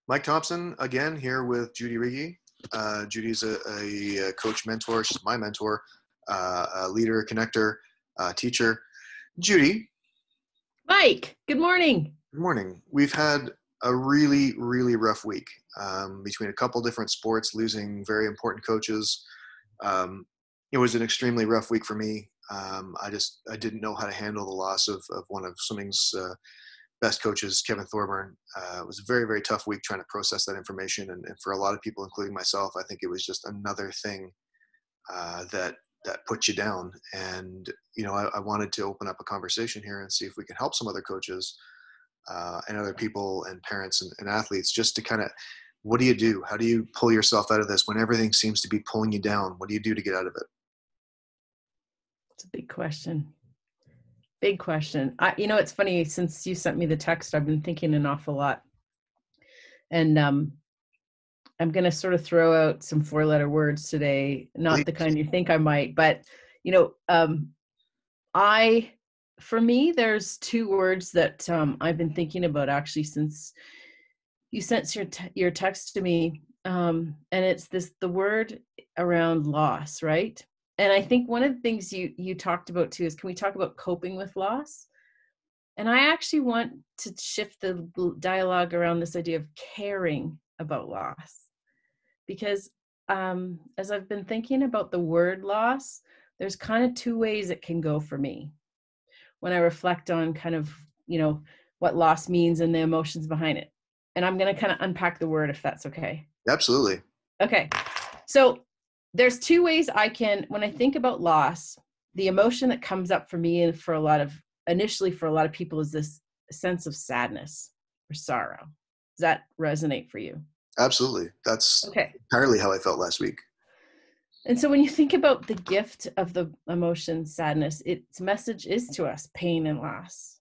Mike Thompson, again, here with Judy Riege. Judy's a coach mentor. She's my mentor, a leader, connector, teacher. Judy. Mike, good morning. Good morning. We've had a really, really rough week between a couple different sports, losing very important coaches. It was an extremely rough week for me. I didn't know how to handle the loss of one of swimming's best coaches, Kevin Thorburn. It was a very, very tough week trying to process that information. And for a lot of people, including myself, I think it was just another thing that put you down. And, I wanted to open up a conversation here and see if we can help some other coaches and other people and parents and athletes just to kind of, what do you do? How do you pull yourself out of this when everything seems to be pulling you down? What do you do to get out of it? It's a big question. Big question. It's funny, since you sent me the text, I've been thinking an awful lot. And I'm going to sort of throw out some 4-letter words today, not Please. the kind you think I might, but, for me, there's 2 words that I've been thinking about actually since you sent your text to me. And it's the word around loss, right? And I think one of the things you talked about too is, can we talk about coping with loss? And I actually want to shift the dialogue around this idea of caring about loss. Because as I've been thinking about the word loss, there's kind of 2 ways it can go for me when I reflect on kind of, what loss means and the emotions behind it. And I'm going to kind of unpack the word, if that's okay. Absolutely. Okay. So there's 2 ways when I think about loss, the emotion that comes up for me and initially for a lot of people is this sense of sadness or sorrow. Does that resonate for you? Absolutely. That's entirely how I felt last week. And so when you think about the gift of the emotion sadness, its message is to us pain and loss.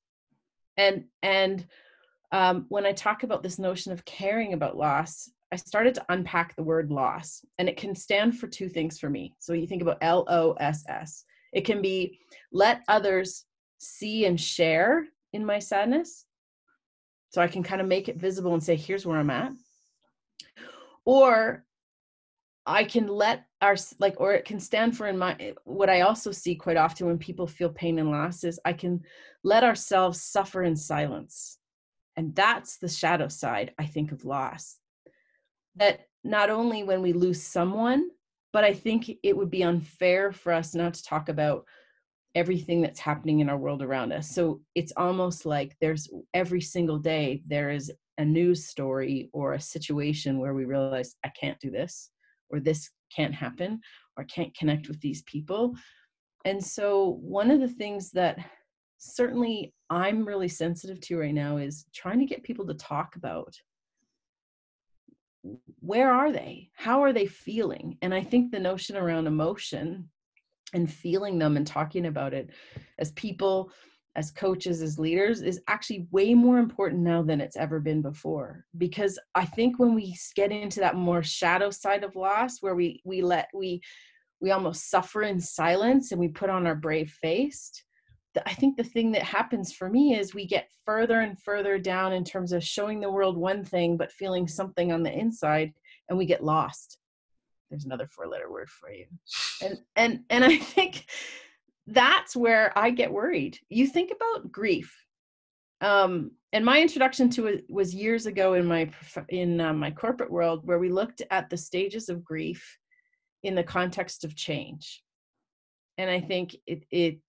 And when I talk about this notion of caring about loss, I started to unpack the word loss, and it can stand for 2 things for me. So you think about LOSS. It can be let others see and share in my sadness. So I can kind of make it visible and say, here's where I'm at. Or I can or it can stand for what I also see quite often when people feel pain and loss is I can let ourselves suffer in silence. And that's the shadow side, I think, of loss. That not only when we lose someone, but I think it would be unfair for us not to talk about everything that's happening in our world around us. So it's almost like every single day, there is a news story or a situation where we realize I can't do this, or this can't happen, or can't connect with these people. And so one of the things that certainly I'm really sensitive to right now is trying to get people to talk about, where are they? How are they feeling? And I think the notion around emotion and feeling them and talking about it as people, as coaches, as leaders is actually way more important now than it's ever been before. Because I think when we get into that more shadow side of loss, where we almost suffer in silence and we put on our brave face, I think the thing that happens for me is we get further and further down in terms of showing the world one thing, but feeling something on the inside, and we get lost. There's another 4-letter word for you. And I think that's where I get worried. You think about grief. And my introduction to it was years ago in my corporate world, where we looked at the stages of grief in the context of change. And I think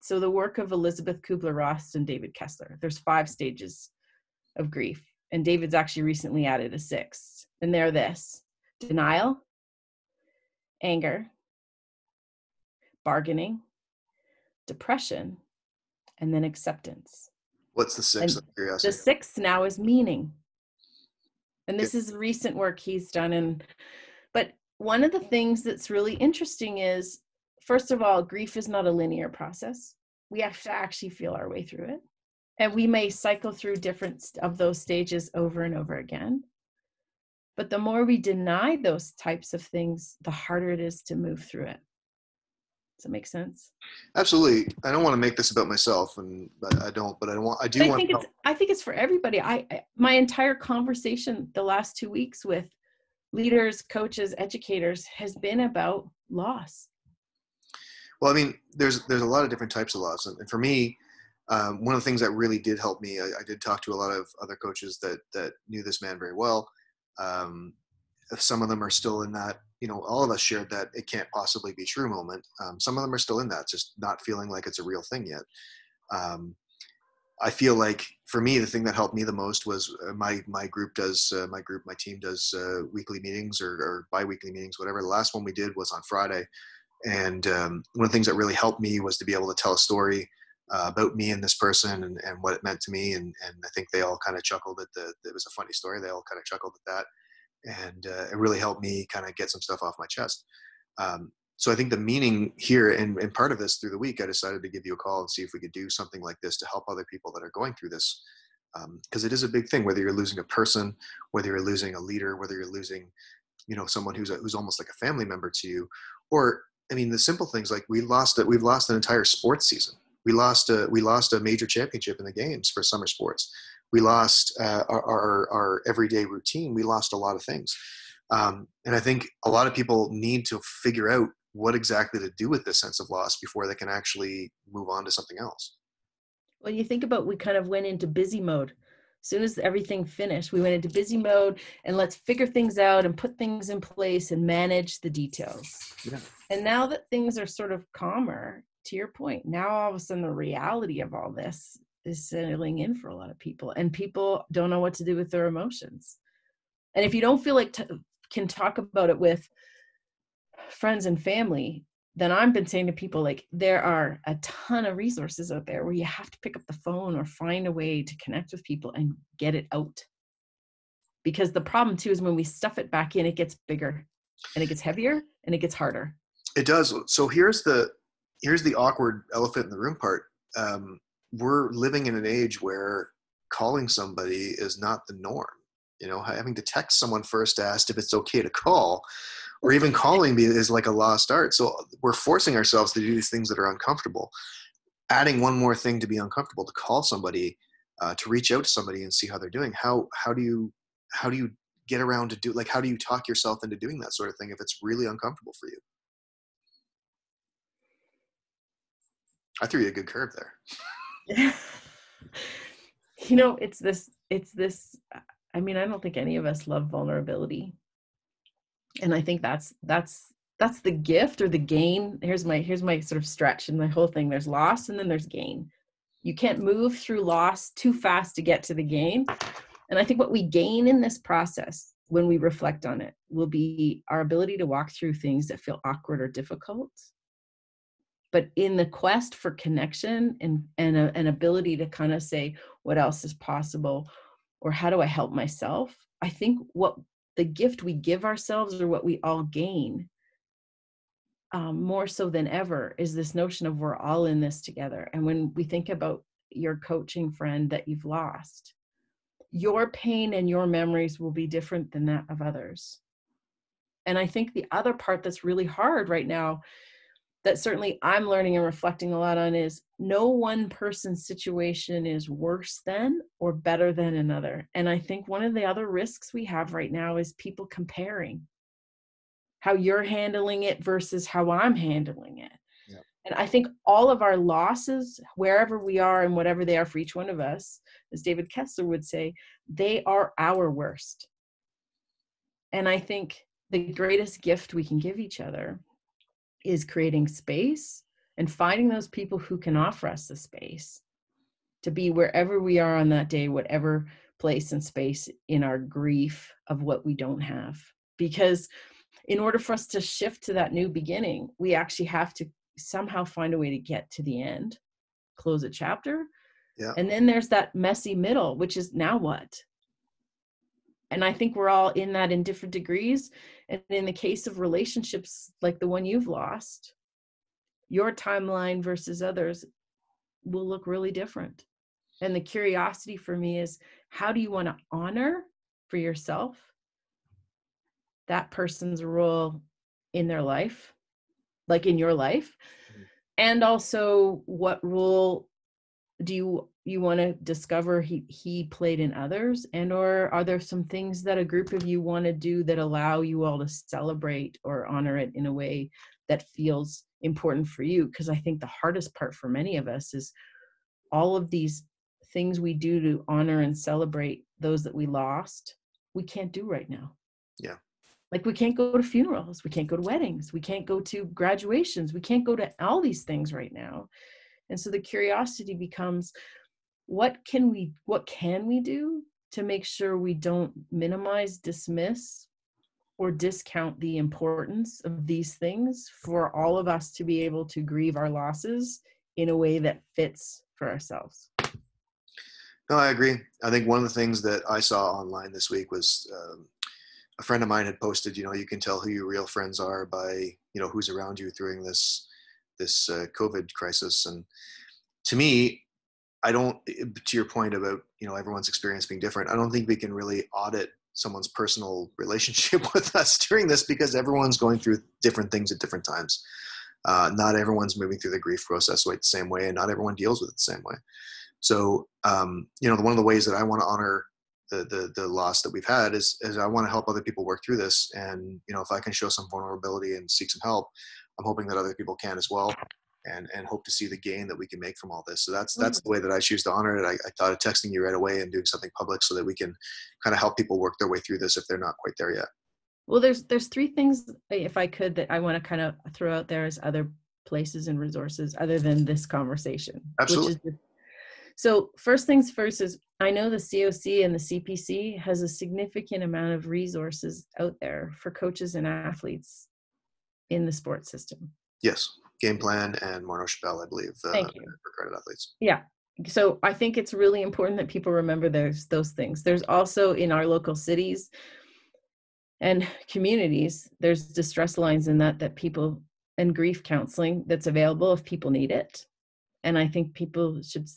so the work of Elizabeth Kubler-Ross and David Kessler, there's 5 stages of grief. And David's actually recently added a 6th. And they're this: denial, anger, bargaining, depression, and then acceptance. What's the 6th? The 6th now is meaning. And this is recent work he's done. But one of the things that's really interesting is, first of all, grief is not a linear process. We have to actually feel our way through it. And we may cycle through different of those stages over and over again. But the more we deny those types of things, the harder it is to move through it. Does that make sense? Absolutely. I don't want to make this about myself, but I do want I to think help. it's for everybody. My entire conversation the last 2 weeks with leaders, coaches, educators has been about loss. Well, I mean, there's a lot of different types of loss. And for me, one of the things that really did help me, I did talk to a lot of other coaches that knew this man very well. Um, some of them are still in that, all of us shared that it can't possibly be true moment. Some of them are still in that, just not feeling like it's a real thing yet. I feel like for me, the thing that helped me the most was my team does weekly meetings or bi-weekly meetings, whatever. The last one we did was on Friday. And one of the things that really helped me was to be able to tell a story about me and this person and what it meant to me. And I think they all kind of chuckled at it was a funny story. They all kind of chuckled at that. And it really helped me kind of get some stuff off my chest. So I think the meaning here, and part of this through the week, I decided to give you a call and see if we could do something like this to help other people that are going through this. Because it is a big thing, whether you're losing a person, whether you're losing a leader, whether you're losing, someone who's almost like a family member to you, or I mean, the simple things like we've lost an entire sports season. We lost a major championship in the games for summer sports. We lost our everyday routine. We lost a lot of things. And I think a lot of people need to figure out what exactly to do with this sense of loss before they can actually move on to something else. Well, you think about, we kind of went into busy mode. As soon as everything finished, we went into busy mode and let's figure things out and put things in place and manage the details. Yeah. And now that things are sort of calmer, to your point, now all of a sudden the reality of all this is settling in for a lot of people, and people don't know what to do with their emotions. And if you don't feel like can talk about it with friends and family, then I've been saying to people, like, there are a ton of resources out there where you have to pick up the phone or find a way to connect with people and get it out. Because the problem too is when we stuff it back in, it gets bigger and it gets heavier and it gets harder. It does. So here's the awkward elephant in the room part. We're living in an age where calling somebody is not the norm. Having to text someone first to ask if it's okay to call, or even calling me is like a lost art. So we're forcing ourselves to do these things that are uncomfortable, adding one more thing to be uncomfortable, to call somebody, to reach out to somebody and see how they're doing. How do you get around to how do you talk yourself into doing that sort of thing if it's really uncomfortable for you? I threw you a good curve there. It's this, I mean, I don't think any of us love vulnerability. And I think that's the gift or the gain. Here's my sort of stretch in my whole thing. There's loss and then there's gain. You can't move through loss too fast to get to the gain. And I think what we gain in this process, when we reflect on it, will be our ability to walk through things that feel awkward or difficult. But in the quest for connection and an ability to kind of say, what else is possible? Or how do I help myself? I think what the gift we give ourselves, or what we all gain, more so than ever, is this notion of we're all in this together. And when we think about your coaching friend that you've lost, your pain and your memories will be different than that of others. And I think the other part that's really hard right now, that certainly I'm learning and reflecting a lot on, is no one person's situation is worse than or better than another. And I think one of the other risks we have right now is people comparing how you're handling it versus how I'm handling it. Yeah. And I think all of our losses, wherever we are and whatever they are for each one of us, as David Kessler would say, they are our worst. And I think the greatest gift we can give each other is creating space and finding those people who can offer us the space to be wherever we are on that day, whatever place and space in our grief of what we don't have. Because in order for us to shift to that new beginning, we actually have to somehow find a way to get to the end, close a chapter. Yeah. And then there's that messy middle, which is now what? And I think we're all in that in different degrees. And in the case of relationships like the one you've lost, your timeline versus others will look really different. And the curiosity for me is, how do you want to honor for yourself that person's role in their life, like in your life? And also, what role do you want to discover he played in others, and or are there some things that a group of you want to do that allow you all to celebrate or honor it in a way that feels important for you? Because I think the hardest part for many of us is all of these things we do to honor and celebrate those that we lost, we can't do right now. Yeah. Like, we can't go to funerals, we can't go to weddings, we can't go to graduations, we can't go to all these things right now. And so the curiosity becomes, what can we do to make sure we don't minimize, dismiss, or discount the importance of these things for all of us to be able to grieve our losses in a way that fits for ourselves? No, I agree. I think one of the things that I saw online this week was a friend of mine had posted, you can tell who your real friends are by, who's around you during this COVID crisis. And to me, I don't, to your point about, everyone's experience being different, I don't think we can really audit someone's personal relationship with us during this, because everyone's going through different things at different times. Not everyone's moving through the grief process the same way, and not everyone deals with it the same way. So, one of the ways that I want to honor the loss that we've had is I want to help other people work through this. And, if I can show some vulnerability and seek some help, I'm hoping that other people can as well, and hope to see the gain that we can make from all this. So that's the way that I choose to honor it. I thought of texting you right away and doing something public so that we can kind of help people work their way through this if they're not quite there yet. Well, there's three things, if I could, that I want to kind of throw out there as other places and resources other than this conversation. Absolutely. So first things first is, I know the COC and the CPC has a significant amount of resources out there for coaches and athletes in the sports system. Yes. Game Plan and Morneau Chappelle, I believe, Thank you. for credit athletes. Yeah. So I think it's really important that people remember those things. There's also, in our local cities and communities, there's distress lines in that people, and grief counseling that's available if people need it. And I think people should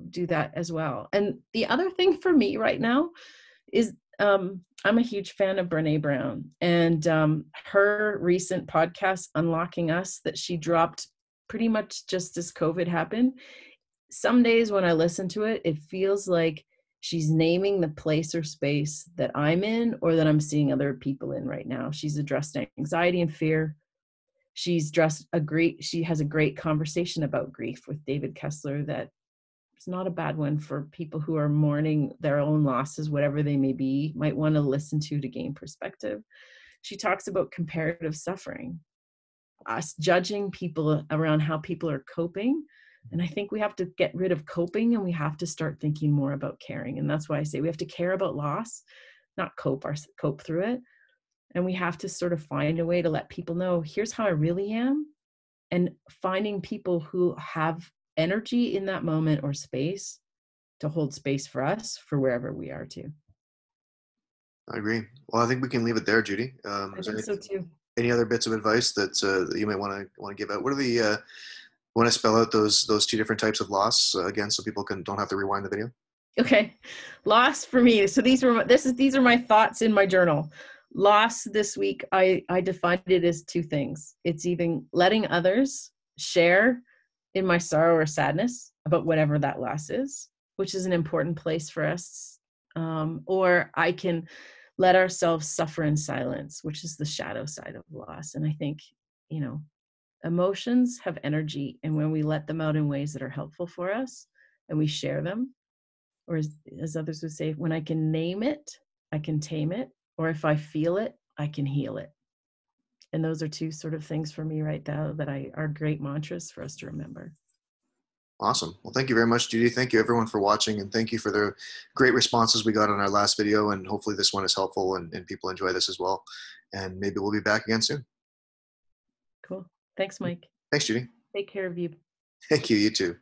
do that as well. And the other thing for me right now is, I'm a huge fan of Brené Brown, and her recent podcast, Unlocking Us, that she dropped pretty much just as COVID happened. Some days when I listen to it, it feels like she's naming the place or space that I'm in, or that I'm seeing other people in right now. She's addressed anxiety and fear. She has a great conversation about grief with David Kessler that it's not a bad one for people who are mourning their own losses, whatever they may be, might want to listen to gain perspective. She talks about comparative suffering, us judging people around how people are coping. And I think we have to get rid of coping, and we have to start thinking more about caring. And that's why I say we have to care about loss, not cope through it. And we have to sort of find a way to let people know, here's how I really am, and finding people who have energy in that moment or space to hold space for us for wherever we are too. I agree. Well, I think we can leave it there, Judy. I think so too. Any other bits of advice that you might want to give out? What are the want to spell out those two different types of loss again, so people don't have to rewind the video? Okay, loss for me. So these are my thoughts in my journal. Loss this week, I defined it as two things. It's even letting others share in my sorrow or sadness about whatever that loss is, which is an important place for us. Or I can let ourselves suffer in silence, which is the shadow side of loss. And I think, emotions have energy, and when we let them out in ways that are helpful for us and we share them, or as others would say, when I can name it, I can tame it, or if I feel it, I can heal it. And those are two sort of things for me right now that are great mantras for us to remember. Awesome. Well, thank you very much, Judy. Thank you everyone for watching, and thank you for the great responses we got on our last video. And hopefully this one is helpful and people enjoy this as well. And maybe we'll be back again soon. Cool. Thanks, Mike. Thanks, Judy. Take care of you. Thank you. You too.